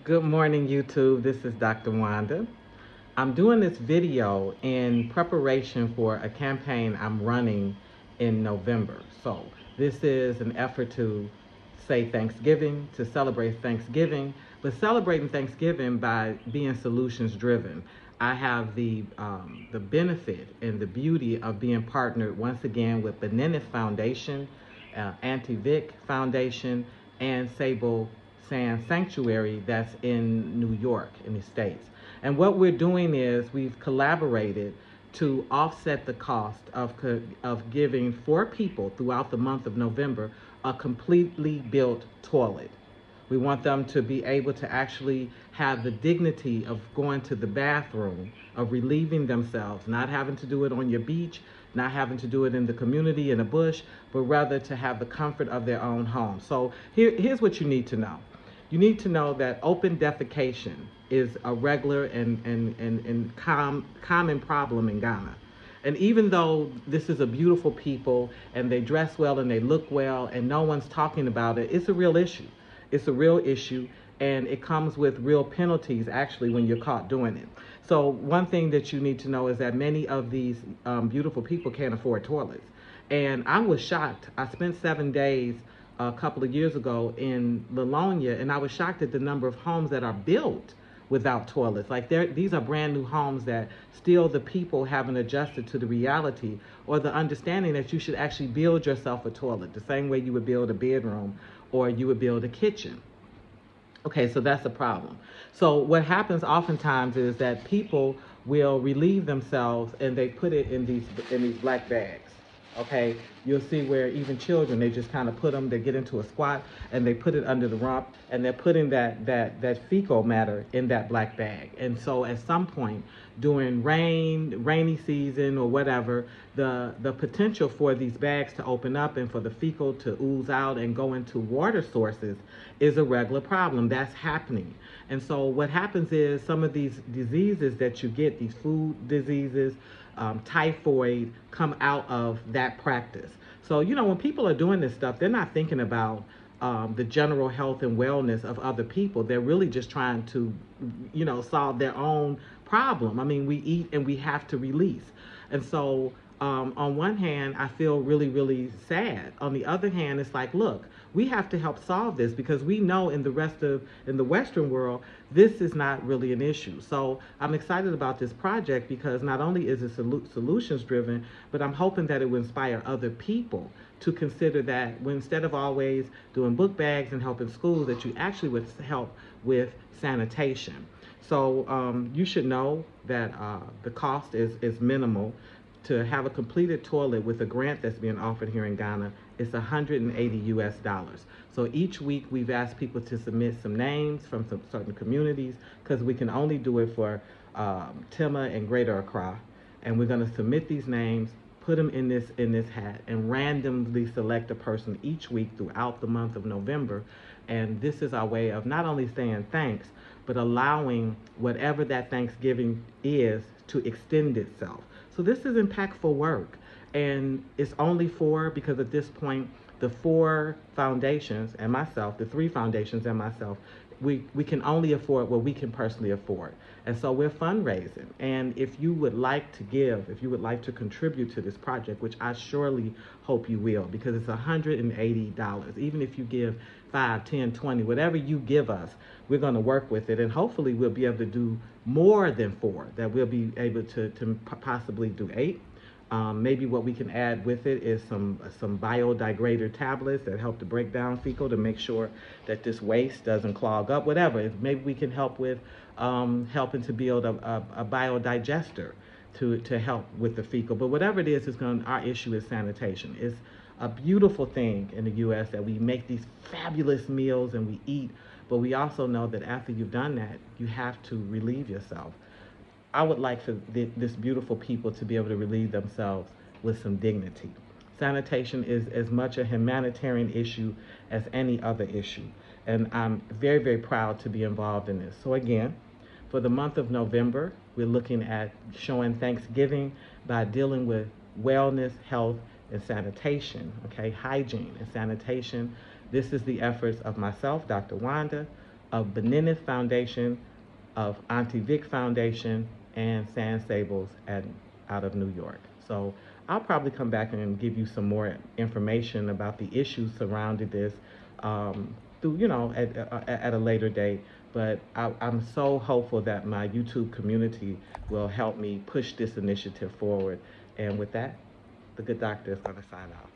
Good morning, YouTube. This is Dr. Wanda. I'm doing this video in preparation for a campaign I'm running in November. So this is an effort to say Thanksgiving, to celebrate Thanksgiving, but celebrating Thanksgiving by being solutions driven. I have the benefit and the beauty of being partnered once again with Benenith Foundation, Anti-Vic Foundation, and Sable Sand Sanctuary that's in New York in the States. And what we're doing is we've collaborated to offset the cost of giving 4 people throughout the month of November a completely built toilet. We want them to be able to actually have the dignity of going to the bathroom, of relieving themselves, not having to do it on your beach, not having to do it in the community, in a bush, but rather to have the comfort of their own home. So here's what you need to know. You need to know that open defecation is a regular and common problem in Ghana. And even though this is a beautiful people and they dress well and they look well and no one's talking about it, it's a real issue. It's a real issue, and it comes with real penalties actually when you're caught doing it. So one thing that you need to know is that many of these beautiful people can't afford toilets. And I was shocked. I spent 7 days a couple of years ago in Livonia, and I was shocked at the number of homes that are built without toilets. Like these are brand new homes that still the people haven't adjusted to the reality or the understanding that you should actually build yourself a toilet the same way you would build a bedroom or you would build a kitchen. Okay, so that's a problem. So what happens oftentimes is that people will relieve themselves and they put it in these black bags. Okay, you'll see where even children, they just kind of put them, they get into a squat and they put it under the rump and they're putting that fecal matter in that black bag. And so at some point during rainy season or whatever, the potential for these bags to open up and for the fecal to ooze out and go into water sources is a regular problem. That's happening. And so what happens is some of these diseases that you get, these food diseases, typhoid, come out of that practice. So, when people are doing this stuff, they're not thinking about the general health and wellness of other people. They're really just trying to, solve their own problem. I mean, we eat and we have to release. And so on one hand, I feel really, really sad. On the other hand, it's like, look, we have to help solve this because we know in the Western world, this is not really an issue. So I'm excited about this project because not only is it solutions driven, but I'm hoping that it will inspire other people to consider that instead of always doing book bags and helping schools, that you actually would help with sanitation. So you should know that the cost is minimal. To have a completed toilet with a grant that's being offered here in Ghana, it's $180. So each week we've asked people to submit some names from some certain communities because we can only do it for Tema and Greater Accra. And we're going to submit these names, put them in this hat, and randomly select a person each week throughout the month of November. And this is our way of not only saying thanks, but allowing whatever that Thanksgiving is to extend itself. So this is impactful work, and it's only 4 because at this point, the 4 foundations and myself, the 3 foundations and myself, we can only afford what we can personally afford. And so we're fundraising. And if you would like to give, if you would like to contribute to this project, which I surely hope you will, because it's $180. Even if you give 5, 10, 20, whatever you give us, we're going to work with it. And hopefully we'll be able to do more than 4, that we'll be able to possibly do 8. Maybe what we can add with it is some biodegrader tablets that help to break down fecal to make sure that this waste doesn't clog up, whatever. Maybe we can help with helping to build a biodigester to help with the fecal. But whatever it is, our issue is sanitation. It's a beautiful thing in the U.S. that we make these fabulous meals and we eat, but we also know that after you've done that, you have to relieve yourself. I would like for this beautiful people to be able to relieve themselves with some dignity. Sanitation is as much a humanitarian issue as any other issue. And I'm very, very proud to be involved in this. So again, for the month of November, we're looking at showing Thanksgiving by dealing with wellness, health, and sanitation, okay? Hygiene and sanitation. This is the efforts of myself, Dr. Wanda, of Benenith Foundation, of Auntie Vic Foundation, and San Sables out of New York. So I'll probably come back and give you some more information about the issues surrounding this through, at a later date. But I'm so hopeful that my YouTube community will help me push this initiative forward. And with that, the good doctor is going to sign off.